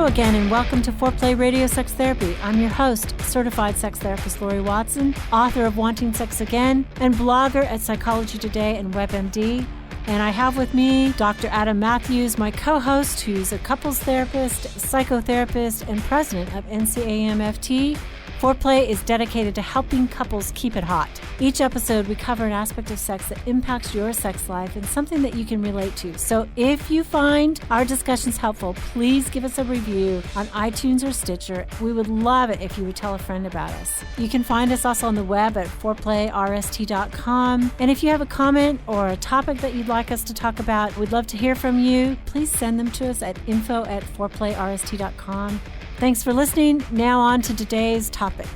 Hello again, and welcome to Foreplay Radio Sex Therapy. I'm your host, certified sex therapist Laurie Watson, author of Wanting Sex Again, and blogger at Psychology Today and WebMD. And I have with me Dr. Adam Mathews, my co-host, who's a couples therapist, psychotherapist, and president of NCAMFT. Foreplay is dedicated to helping couples keep it hot. Each episode, we cover an aspect of sex that impacts your sex life and something that you can relate to. So if you find our discussions helpful, please give us a review on iTunes or Stitcher. We would love it if you would tell a friend about us. You can find us also on the web at foreplayrst.com. And if you have a comment or a topic that you'd like us to talk about, we'd love to hear from you. Please send them to us at info@foreplayrst.com. Thanks for listening. Now on to today's topic.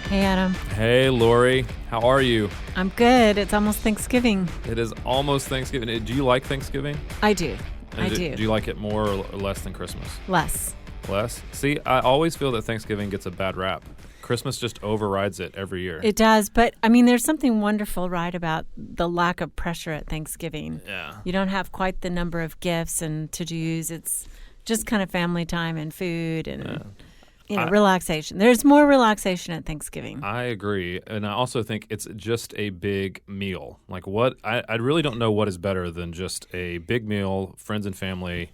Hey, Adam. Hey, Laurie. How are you? I'm good. It's almost Thanksgiving. It is almost Thanksgiving. Do you like Thanksgiving? I do. I do. Do you like it more or less than Christmas? Less. Less? See, I always feel that Thanksgiving gets a bad rap. Christmas just overrides it every year. It does. But, I mean, there's something wonderful, right, about the lack of pressure at Thanksgiving. Yeah. You don't have quite the number of gifts and to-dos. It's just kind of family time and food and relaxation. There's more relaxation at Thanksgiving. I agree. And I also think it's just a big meal. Like I really don't know what is better than just a big meal, friends and family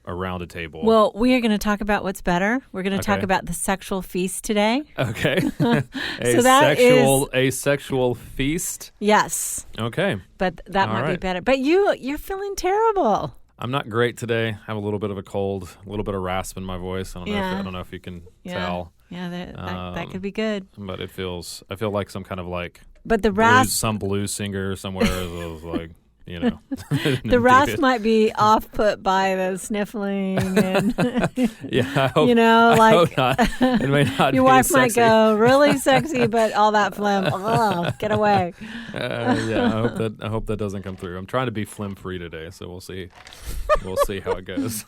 around a table. Well, we are going to talk about what's better. We're going to talk about the sexual feast today. Okay. A sexual feast? Yes. Okay. But that might be better. But you're feeling terrible. I'm not great today. I have a little bit of a cold, a little bit of rasp in my voice. I don't know if you can tell. Yeah, that could be good. But I feel like some kind of but the rasp, some blues singer somewhere is like, you know. The rasp might be off-put by the sniffling and yeah, I hope, I hope not. It may not your be wife sexy. might go really sexy, but all that phlegm, get away. I hope that doesn't come through. I'm trying to be phlegm-free today, so we'll see. We'll see how it goes.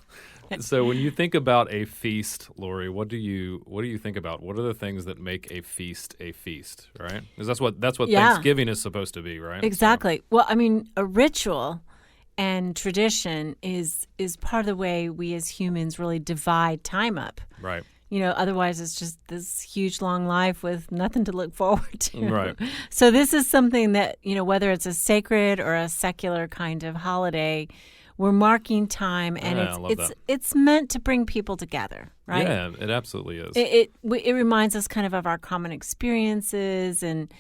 So when you think about a feast, Laurie, what do you think about? What are the things that make a feast, right? Because that's what Thanksgiving is supposed to be, right? Exactly. So. Well, I mean, a ritual and tradition is part of the way we as humans really divide time up. Right. Otherwise it's just this huge long life with nothing to look forward to. Right. So this is something that, whether it's a sacred or a secular kind of holiday, we're marking time, and it's meant to bring people together, right? Yeah, it absolutely is. It reminds us kind of our common experiences, and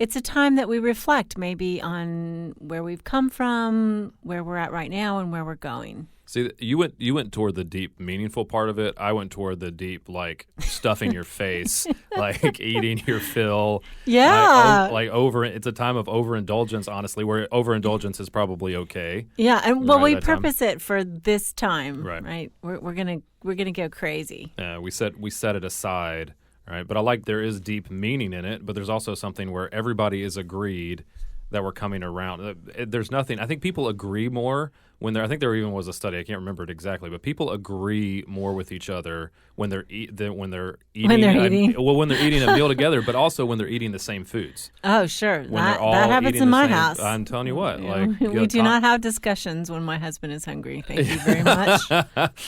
it's a time that we reflect maybe on where we've come from, where we're at right now, and where we're going. See, you went toward the deep, meaningful part of it. I went toward the deep, like stuffing your face, like eating your fill. Yeah, it's a time of overindulgence. Honestly, where overindulgence is probably okay. Yeah, and we purpose it for this time, right? We're gonna go crazy. Yeah, we set it aside, right? But I like there is deep meaning in it, but there's also something where everybody is agreed that we're coming around. There's nothing. I think people agree more I think there even was a study. I can't remember it exactly, but people agree more with each other when they're eating a meal together, but also when they're eating the same foods. Oh, sure. That happens in my house. I'm telling you what. We do not have discussions when my husband is hungry. Thank you very much.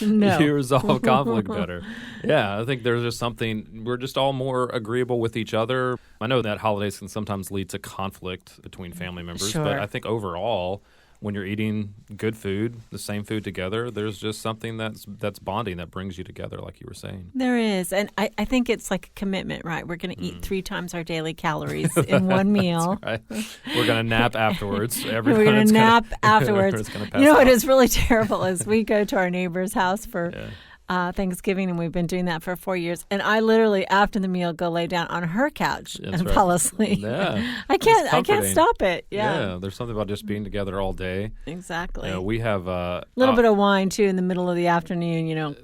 No. You resolve conflict better. Yeah, I think there's just something. We're just all more agreeable with each other. I know that holidays can sometimes lead to conflict between family members, sure. But I think overall, when you're eating good food, the same food together, there's just something that's bonding, that brings you together, like you were saying. There is. And I think it's like a commitment, right? We're going to eat 3 times our daily calories in one meal. Right. We're going to nap afterwards. We're going to nap afterwards. What out. is really terrible is we go to our neighbor's house for Thanksgiving, and we've been doing that for 4 years. And I literally, after the meal, go lay down on her couch fall asleep. Yeah, I can't stop it. Yeah, there's something about just being together all day. Exactly. We have a little bit of wine too in the middle of the afternoon.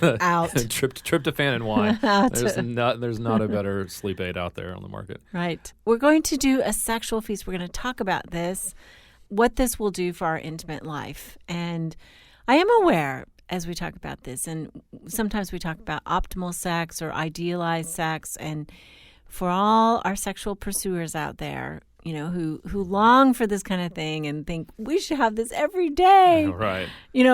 Out tryptophan and wine. There's not a better sleep aid out there on the market. Right. We're going to do a sexual feast. We're going to talk about this, what this will do for our intimate life, and I am aware, as we talk about this, and sometimes we talk about optimal sex or idealized sex, and for all our sexual pursuers out there, who long for this kind of thing and think we should have this every day. Right.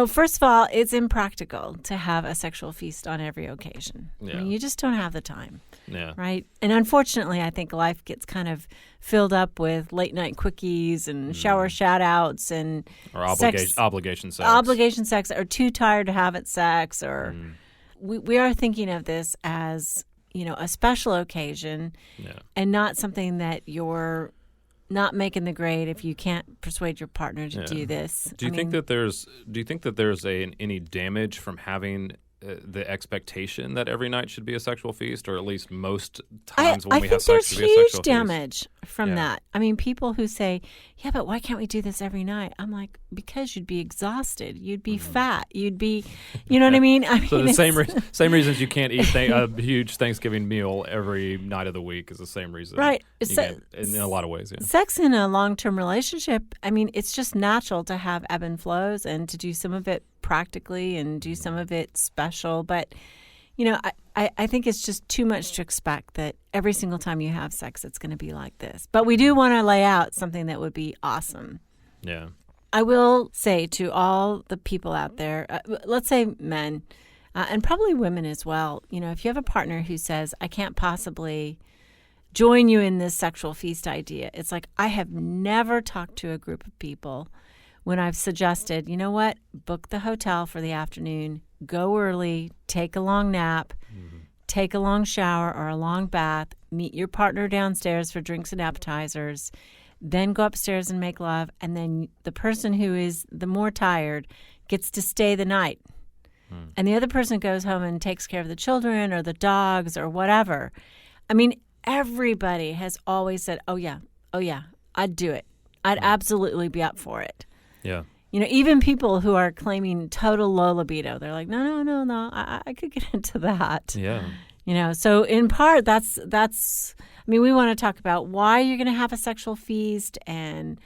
First of all, it's impractical to have a sexual feast on every occasion. Yeah. I mean, you just don't have the time. Yeah. Right. And unfortunately, I think life gets kind of filled up with late night quickies and shower shout outs and or obligation sex. Obligation sex, or too tired to have it sex, or we are thinking of this as, a special occasion and not something that you're not making the grade if you can't persuade your partner to do this. Do you think that there's any damage from having the expectation that every night should be a sexual feast, or at least most times when we have sex should be a sexual feast? I think there's huge damage from that. I mean, people who say, yeah, but why can't we do this every night? I'm like, because you'd be exhausted. You'd be fat. You'd be, you know what I mean? So the same reasons you can't eat a huge Thanksgiving meal every night of the week is the same reason. Right. In a lot of ways, yeah. Sex in a long-term relationship, I mean, it's just natural to have ebb and flows and to do some of it practically and do some of it special. But, I think it's just too much to expect that every single time you have sex, it's going to be like this. But we do want to lay out something that would be awesome. Yeah. I will say to all the people out there, let's say men, and probably women as well, if you have a partner who says, I can't possibly join you in this sexual feast idea, it's like, I have never talked to a group of people when I've suggested, you know what, book the hotel for the afternoon, go early, take a long nap, take a long shower or a long bath, meet your partner downstairs for drinks and appetizers, then go upstairs and make love, and then the person who is the more tired gets to stay the night. And the other person goes home and takes care of the children or the dogs or whatever. I mean, everybody has always said, oh yeah, I'd do it. I'd absolutely be up for it. Yeah. Even people who are claiming total low libido, they're like, no, I could get into that. Yeah. So in part, that's. I mean, we want to talk about why you're going to have a sexual feast and,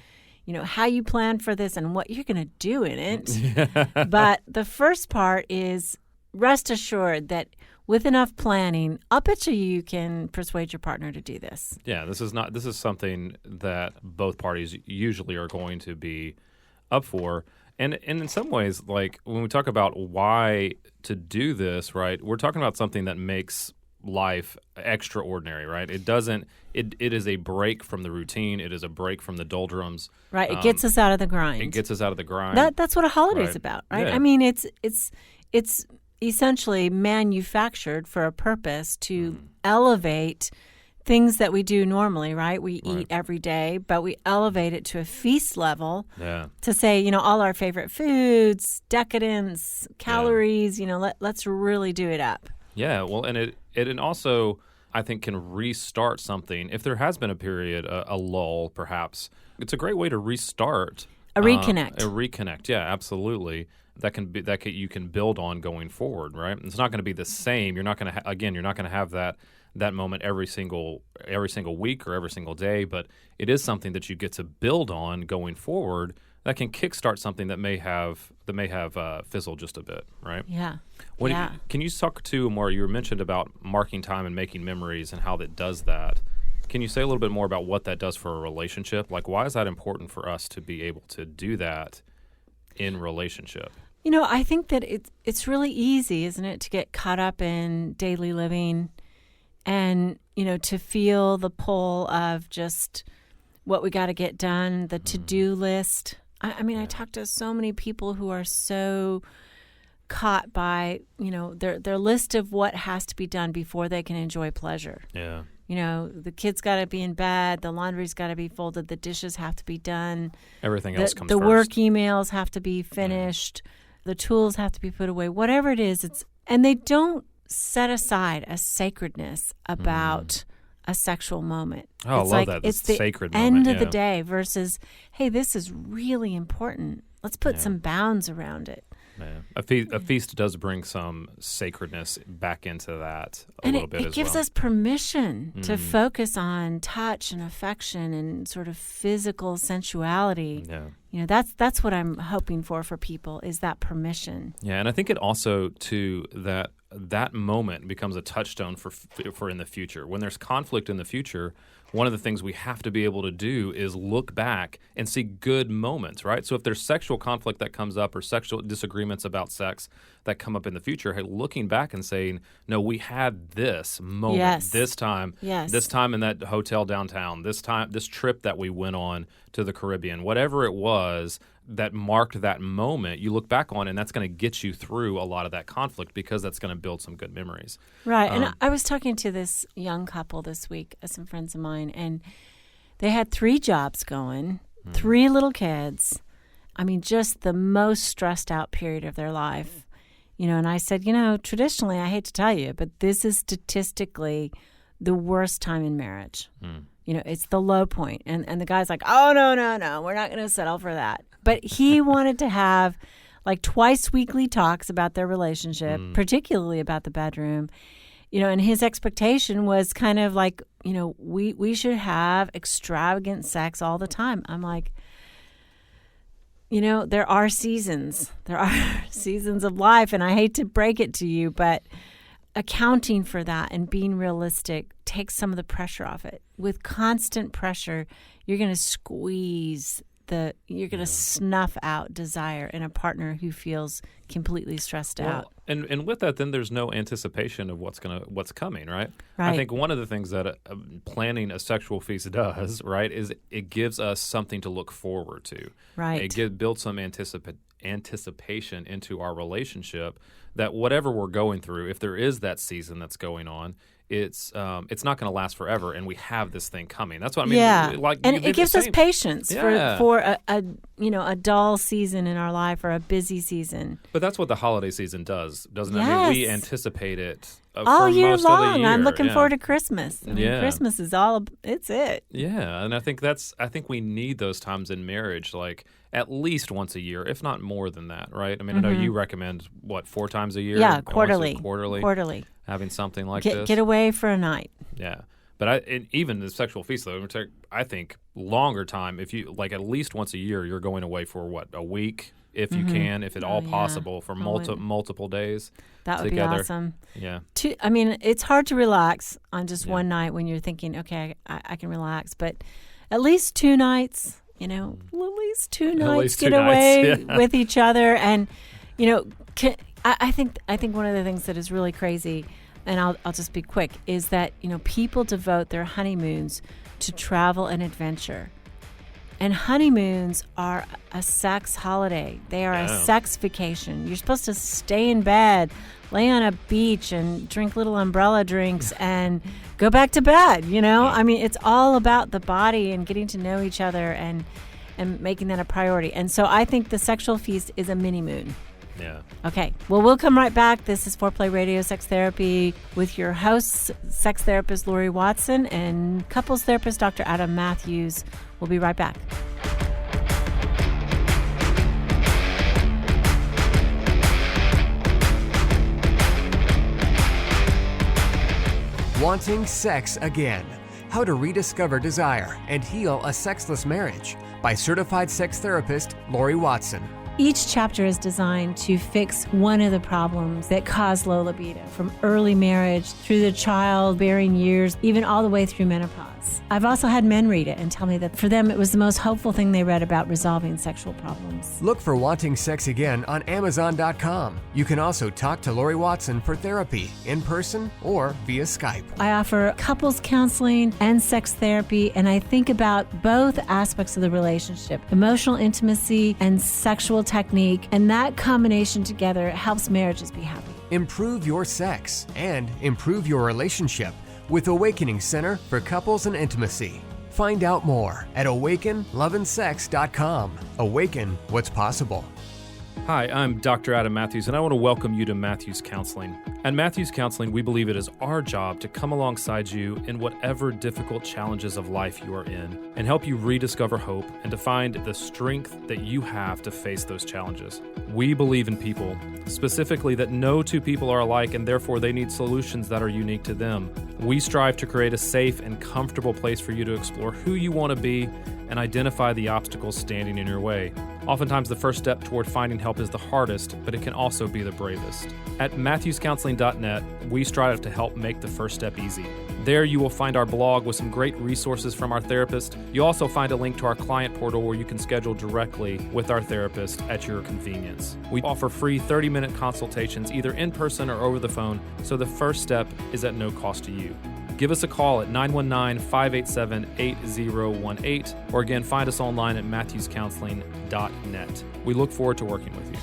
how you plan for this and what you're going to do in it. But the first part is rest assured that with enough planning, I'll bet you can persuade your partner to do this. Yeah, this is something that both parties usually are going to be up for. And in some ways, like when we talk about why to do this, right, we're talking about something that makes life extraordinary, right? It is a break from the routine. It is a break from the doldrums. Right. It gets us out of the grind. It gets us out of the grind. That's what a holiday's about, right? Yeah. I mean, it's essentially manufactured for a purpose to elevate things that we do normally, right? We eat every day, but we elevate it to a feast level to say, all our favorite foods, decadence, calories, let's really do it up. Yeah, well, and it also, I think, can restart something. If there has been a period, a lull, perhaps, it's a great way to restart. A reconnect. A reconnect, yeah, absolutely. You can build on going forward, right? It's not going to be the same. You're not going to you're not going to have that moment every single week or every single day, but it is something that you get to build on going forward that can kickstart something that may have fizzled just a bit, right? Yeah. Can you talk to more? You mentioned about marking time and making memories and how that does that. Can you say a little bit more about what that does for a relationship? Like, why is that important for us to be able to do that in relationship? I think that it's really easy, isn't it, to get caught up in daily living and, to feel the pull of just what we got to get done, the to-do list. I talk to so many people who are so caught by, their list of what has to be done before they can enjoy pleasure. Yeah. The kids got to be in bed, the laundry's got to be folded, the dishes have to be done. Everything else comes first. The work emails emails have to be finished. The tools have to be put away. Whatever it is, and they don't set aside a sacredness about a sexual moment. Oh, it's I love like that. It's the sacred end moment, of the day versus, hey, this is really important. Let's put some bounds around it. Yeah. A feast does bring some sacredness back into that a little bit as well. It gives us permission to focus on touch and affection and sort of physical sensuality. Yeah. That's what I'm hoping for people is that permission. Yeah, and I think it also, too, that that moment becomes a touchstone for in the future. When there's conflict in the future, one of the things we have to be able to do is look back and see good moments, right? So if there's sexual conflict that comes up or sexual disagreements about sex that come up in the future, hey, looking back and saying, no, we had this moment, this time in that hotel downtown, this trip that we went on to the Caribbean, whatever it was that marked that moment, you look back on, and that's going to get you through a lot of that conflict because that's going to build some good memories. Right. And I was talking to this young couple this week, some friends of mine, and they had 3 jobs going, 3 little kids. I mean, just the most stressed out period of their life. And I said, traditionally, I hate to tell you, but this is statistically the worst time in marriage. It's the low point. And the guy's like, oh, no, we're not going to settle for that. But he wanted to have like twice weekly talks about their relationship, particularly about the bedroom. And his expectation was kind of like, we should have extravagant sex all the time. I'm like, there are seasons. There are seasons of life, and I hate to break it to you, but accounting for that and being realistic takes some of the pressure off it. With constant pressure, you're going to squeeze you're going to snuff out desire in a partner who feels completely stressed out. And with that, then there's no anticipation of what's coming, right? I think one of the things that planning a sexual feast does, right, is it gives us something to look forward to. Right. It builds some anticipation into our relationship that whatever we're going through, if there is that season that's going on, it's not going to last forever, and we have this thing coming. That's what I mean. Yeah, like, and it gives us patience for a dull season in our life or a busy season. But that's what the holiday season does, doesn't it? Yes. I mean, we anticipate it all for year most long. of the year. I'm looking forward to Christmas. I mean, Christmas is it's it. Yeah, and I think we need those times in marriage, like at least once a year, if not more than that, right? I mean, I know you recommend 4 times a year? Yeah, quarterly. Quarterly. Having something like this. Get away for a night. Yeah. But even the sexual feast, though, I think longer time, if you, like at least once a year, you're going away for a week, if you can, if at all possible, for multiple days That would together. Be awesome. Yeah. It's hard to relax on just one night when you're thinking, okay, I can relax. But at least 2 nights, at least 2 nights, get away with each other. And, I think one of the things that is really crazy, and I'll just be quick, is that people devote their honeymoons to travel and adventure. And honeymoons are a sex holiday. They are a sex vacation. You're supposed to stay in bed, lay on a beach, and drink little umbrella drinks and go back to bed. I mean, it's all about the body and getting to know each other and making that a priority. And so I think the sexual feast is a mini moon. Yeah. Okay. Well, we'll come right back. This is Foreplay Radio Sex Therapy with your hosts, sex therapist Laurie Watson and couples therapist Dr. Adam Mathews. We'll be right back. Wanting sex again. How to rediscover desire and heal a sexless marriage by certified sex therapist Laurie Watson. Each chapter is designed to fix one of the problems that cause low libido, from early marriage through the childbearing years, even all the way through menopause. I've also had men read it and tell me that for them it was the most hopeful thing they read about resolving sexual problems. Look for Wanting Sex Again on Amazon.com. You can also talk to Laurie Watson for therapy in person or via Skype. I offer couples counseling and sex therapy, and I think about both aspects of the relationship, emotional intimacy and sexual technique, and that combination together helps marriages be happy. Improve your sex and improve your relationship with Awakening Center for Couples and Intimacy. Find out more at awakenloveandsex.com. Awaken what's possible. Hi, I'm Dr. Adam Mathews, and I want to welcome you to Mathews Counseling. At Mathews Counseling, we believe it is our job to come alongside you in whatever difficult challenges of life you are in and help you rediscover hope and to find the strength that you have to face those challenges. We believe in people, specifically that no 2 people are alike and therefore they need solutions that are unique to them. We strive to create a safe and comfortable place for you to explore who you want to be and identify the obstacles standing in your way. Oftentimes, the first step toward finding help is the hardest, but it can also be the bravest. At Mathews Counseling MathewsCounseling.net, we strive to help make the first step easy. There you will find our blog with some great resources from our therapist. You'll also find a link to our client portal where you can schedule directly with our therapist at your convenience. We offer free 30-minute consultations either in person or over the phone, so the first step is at no cost to you. Give us a call at 919-587-8018, or again, find us online at MathewsCounseling.net. We look forward to working with you.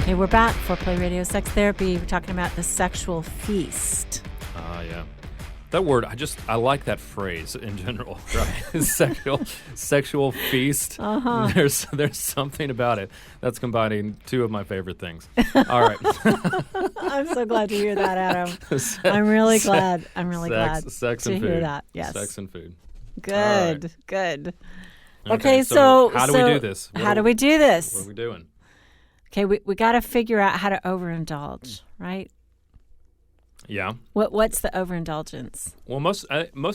Okay, we're back for Play Radio Sex Therapy. We're talking about the sexual feast. Yeah. That word, I like that phrase in general, right? sexual feast. Uh-huh. There's something about it that's combining two of my favorite things. All right. I'm so glad to hear that, Adam. I'm really glad. Sex to and food. hear that. Yes. Sex and food. Good. Right. Good. Okay, so how do we do this? How do we do this? What are we doing? Okay, we got to figure out how to overindulge, right? Yeah. What's the overindulgence? Well, most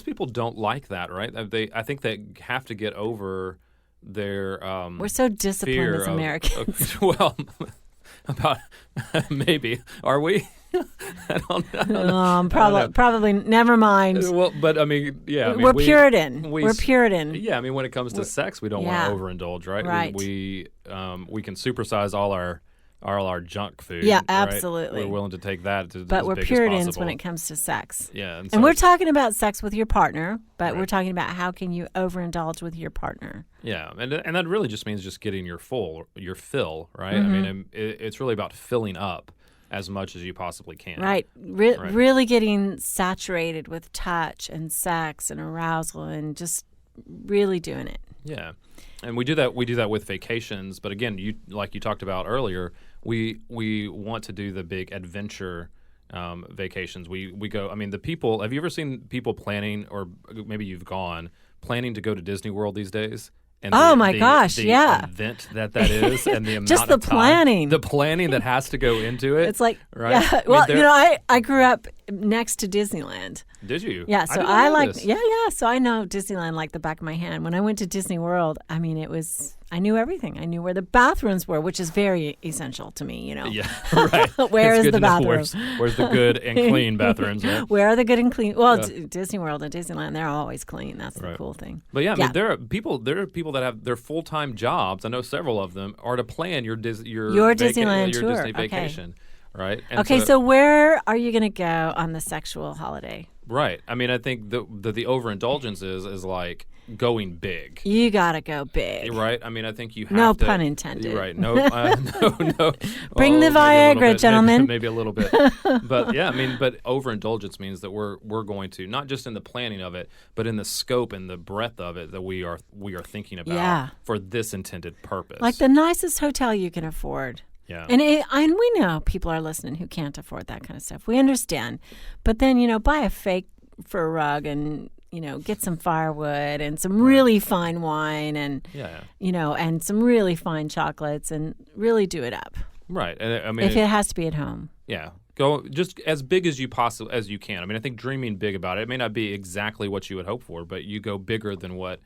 people don't like that, right? I think they have to get over their we're so disciplined as Americans. Well, about maybe are we? I don't know. Probably. Never mind. Well, but I mean, yeah. We're Puritan. We're Puritan. Yeah, I mean, when it comes to sex, we don't want to overindulge, right? Right. We can supersize all our junk food. Yeah, right? absolutely. We're willing to take that to but as we're big Puritans as possible. when it comes to sex. Yeah, and we're talking about sex with your partner, but Right. we're talking about how can you overindulge with your partner. Yeah, and that really just means just getting your fill, right? Mm-hmm. I mean, it's really about filling up as much as you possibly can. Right. Right. Really getting saturated with touch and sex and arousal and just really doing it. Yeah. And we do that with vacations, but again, you talked about earlier, we want to do the big adventure vacations. We go, I mean, have you ever seen people planning, or maybe you've gone planning to go to Disney World these days? And the event that is, and the amount just the of time, planning, the planning that has to go into it. It's like, right? Yeah. Well, I grew up next to Disneyland. Did you? Yeah. So So I know Disneyland like the back of my hand. When I went to Disney World, I mean, I knew everything. I knew where the bathrooms were, which is very essential to me. Yeah. Right. Where is the bathroom? Where's the good and clean bathrooms? Right? Where are the good and clean? Well, Disney World and Disneyland, they're always clean. That's the cool thing. But I mean, there are people that have their full-time jobs. I know several of them are to plan your Disneyland tour, Disney vacation, right? And so where are you going to go on the sexual holiday? Right. I mean, I think the overindulgence is like going big. You got to go big. Right? I mean, I think you have no to. pun intended. Right. No. No. Bring the Viagra, gentlemen. Maybe a little bit. But yeah, I mean, but overindulgence means that we're going to, not just in the planning of it, but in the scope and the breadth of it that we are thinking about for this intended purpose. Like the nicest hotel you can afford. Yeah. And we know people are listening who can't afford that kind of stuff. We understand. But then, buy a fake fur rug and, get some firewood and some really fine wine and, and some really fine chocolates and really do it up. Right. And I mean, if it has to be at home. Yeah. Go just as big as you can. I mean, I think dreaming big about it may not be exactly what you would hope for, but you go bigger than what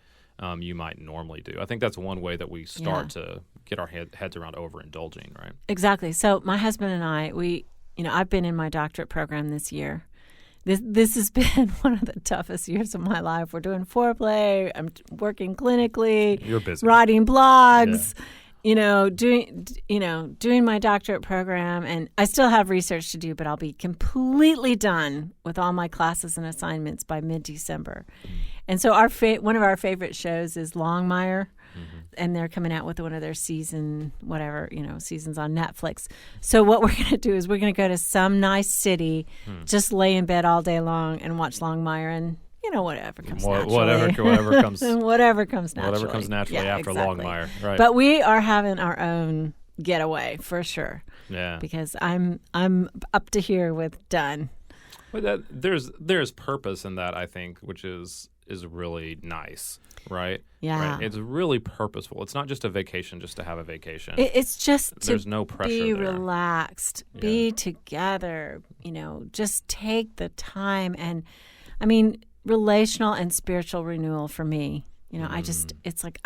you might normally do. I think that's one way that we start to get our heads around overindulging, right? Exactly. So my husband and I, I've been in my doctorate program this year. This has been one of the toughest years of my life. We're doing foreplay. I'm working clinically. You're busy. Writing blogs. Yeah. Doing my doctorate program, and I still have research to do, but I'll be completely done with all my classes and assignments by mid-December. And so one of our favorite shows is Longmire, and they're coming out with one of their seasons on Netflix. So what we're going to do is we're going to go to some nice city, just lay in bed all day long and watch Longmire and whatever comes naturally. Whatever comes whatever comes naturally. Whatever comes naturally after exactly. Longmire. Right. But we are having our own getaway for sure. Yeah. Because I'm up to here with done. But there's purpose in that, I think, which is really nice, right? Yeah. Right? It's really purposeful. It's not just a vacation just to have a vacation. It's just there's no pressure be there. Relaxed, be together, just take the time. And I mean, relational and spiritual renewal for me. It's like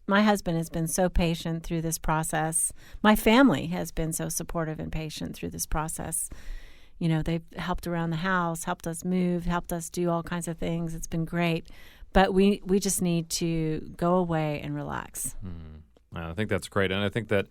my husband has been so patient through this process. My family has been so supportive and patient through this process. They've helped around the house, helped us move, helped us do all kinds of things. It's been great. But we just need to go away and relax. I think that's great. And I think that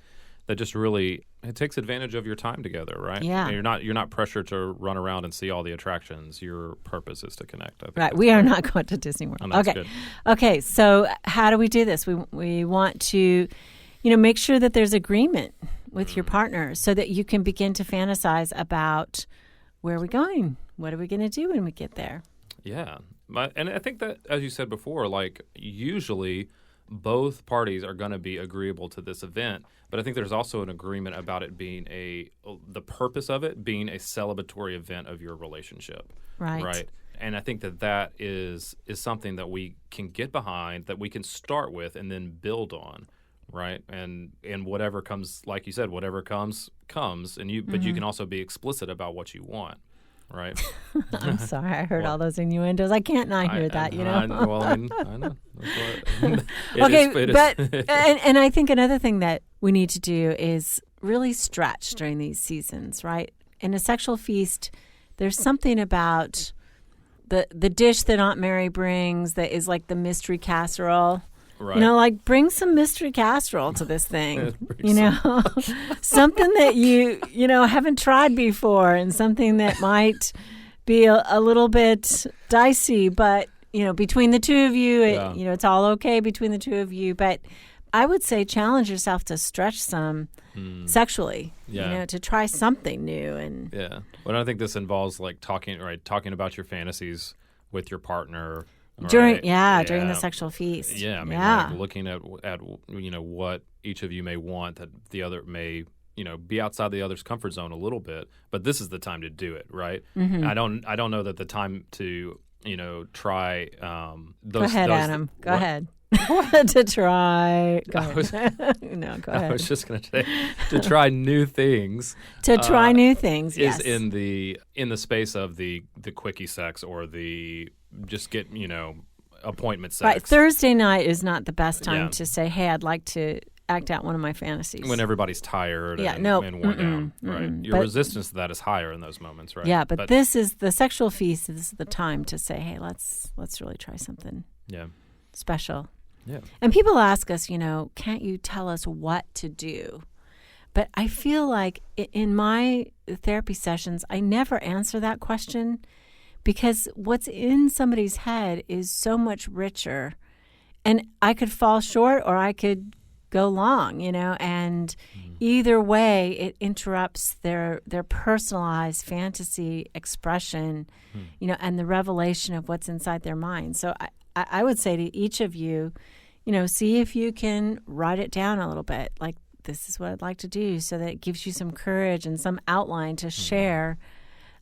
just really, it takes advantage of your time together, right? Yeah. And you're not pressured to run around and see all the attractions. Your purpose is to connect. I think right. We are not going to Disney World. And that's okay. good. Okay. So how do we do this? We want to, make sure that there's agreement with your partner so that you can begin to fantasize about where are we going? What are we going to do when we get there? Yeah. And I think that, as you said before, like usually both parties are going to be agreeable to this event, but I think there's also an agreement about it being the purpose of it being a celebratory event of your relationship. Right. And I think that is something that we can get behind, that we can start with and then build on, right? And whatever comes, like you said, whatever comes, and but you can also be explicit about what you want. Right. I'm sorry. I heard all those innuendos. I can't not hear that, I know. And I think another thing that we need to do is really stretch during these seasons, right? In a sexual feast, there's something about the dish that Aunt Mary brings that is like the mystery casserole. Right. Like bring some mystery casserole to this thing, something that you haven't tried before and something that might be a little bit dicey, but, between the two of you, it's all okay between the two of you. But I would say challenge yourself to stretch some sexually, to try something new. And yeah. Well, I think this involves like talking about your fantasies with your partner. During the sexual feast. Yeah, like looking at what each of you may want that the other may be outside the other's comfort zone a little bit, but this is the time to do it, right? Mm-hmm. I don't know that the time to try Go ahead, Adam. Go ahead. To try. Go ahead. No, go ahead. I was just going to say to try new things. To try new things. Yes. Is in the space of the quickie sex or the just get appointment sex. Right. Thursday night is not the best time to say, "Hey, I'd like to act out one of my fantasies." When everybody's tired and worn down, right? Your resistance to that is higher in those moments, right? Yeah, but this is the sexual feast. This is the time to say, "Hey, let's really try something special." Yeah. And people ask us, can't you tell us what to do? But I feel like in my therapy sessions, I never answer that question because what's in somebody's head is so much richer. And I could fall short or I could go long, and either way it interrupts their personalized fantasy expression, and the revelation of what's inside their mind. So I would say to each of you, see if you can write it down a little bit. Like, this is what I'd like to do, so that it gives you some courage and some outline to share.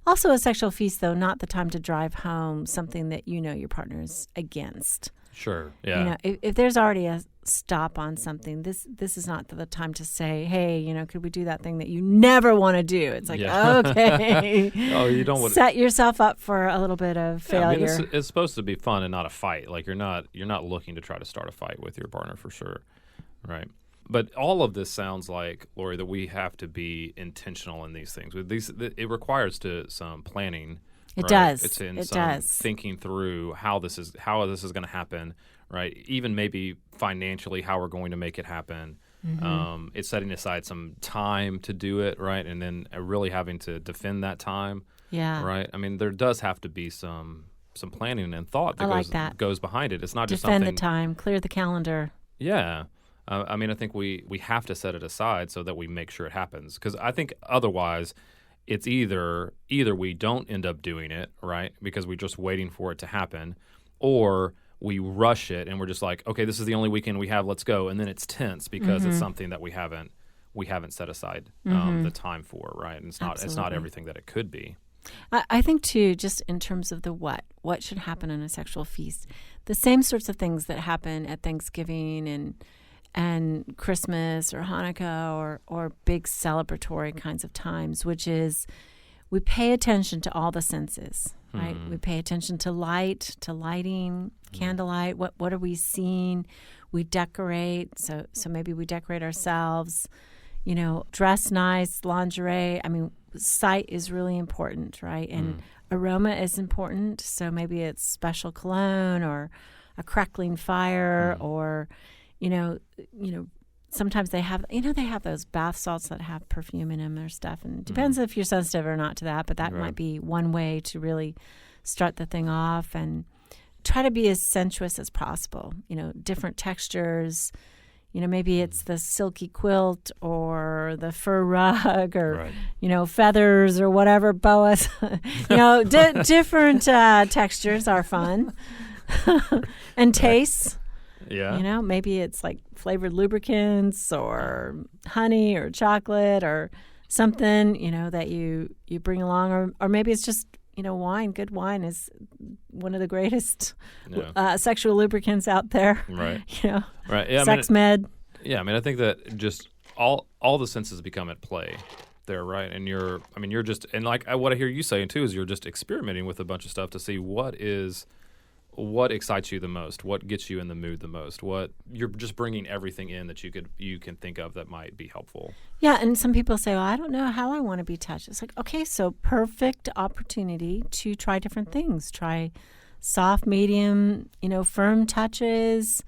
Also, a sexual feast, though, not the time to drive home something that your partner is against. Sure, yeah. If there's already a stop on something, this is not the time to say, hey, could we do that thing that you never want to do? It's like, okay. Oh, you don't want set yourself up for a little bit of failure. I mean, it's supposed to be fun and not a fight. Like you're not looking to try to start a fight with your partner for sure, right? But all of this sounds like, Laurie, that we have to be intentional in these things. With these, it requires some planning. It right? does. It's in it some does. thinking through how this is going to happen, right? Even maybe financially, how we're going to make it happen. Mm-hmm. It's setting aside some time to do it, right? And then really having to defend that time. Yeah. Right. I mean, there does have to be some planning and thought that goes behind it. It's not just defend something. the time, clear the calendar. Yeah. I mean, I think we have to set it aside so that we make sure it happens. Because I think otherwise, it's either we don't end up doing it, right, because we're just waiting for it to happen, or we rush it and we're just like, okay, this is the only weekend we have, let's go, and then it's tense because it's something that we haven't set aside the time for, right? And it's not everything that it could be. I think too, just in terms of the what should happen in a sexual feast, the same sorts of things that happen at Thanksgiving and Christmas or Hanukkah or big celebratory kinds of times, which is we pay attention to all the senses. right? We pay attention to light, to lighting, candlelight. What are we seeing? We decorate. So maybe we decorate ourselves. Dress nice, lingerie. I mean, sight is really important, right? And aroma is important. So maybe it's special cologne or a crackling fire, or sometimes they have those bath salts that have perfume in them or stuff. And it depends if you're sensitive or not to that, but that might be one way to really start the thing off. And try to be as sensuous as possible. Different textures. Maybe it's the silky quilt or the fur rug or, feathers or whatever, boas. Different textures are fun. And tastes. Yeah. Maybe it's like flavored lubricants or honey or chocolate or something, that you bring along. Or maybe it's just, wine. Good wine is one of the greatest sexual lubricants out there. Right. Right. Yeah, sex med. Yeah. I mean, I think that just all the senses become at play there, right? And you're just, and like what I hear you saying too is you're just experimenting with a bunch of stuff to see what excites you the most, what gets you in the mood the most, what you're just bringing everything in that you can think of that might be helpful. Yeah, and some people say, well, I don't know how I want to be touched. It's like, okay, so perfect opportunity to try different things. Try soft, medium, firm touches.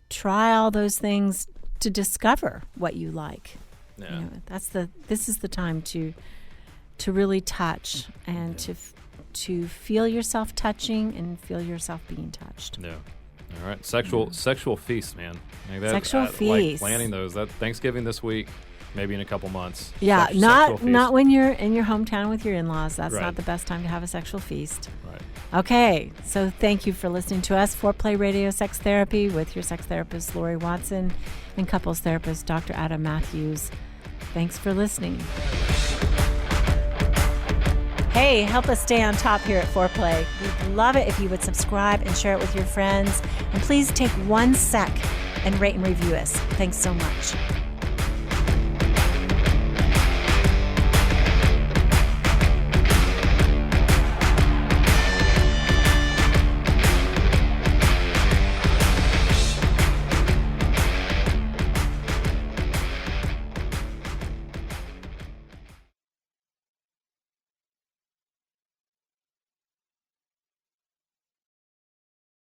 Try all those things to discover what you like. Yeah. This is the time to really touch and to feel yourself touching and feel yourself being touched. Yeah. All right. Sexual feast, man. Sexual feast. Like planning those. That Thanksgiving this week, maybe in a couple months. Yeah, not when you're in your hometown with your in-laws. That's not the best time to have a sexual feast. Right. Okay. So thank you for listening to us, Foreplay Radio Sex Therapy, with your sex therapist, Laurie Watson, and couples therapist, Dr. Adam Mathews. Thanks for listening. Hey, help us stay on top here at Foreplay. We'd love it if you would subscribe and share it with your friends. And please take 1 sec and rate and review us. Thanks so much.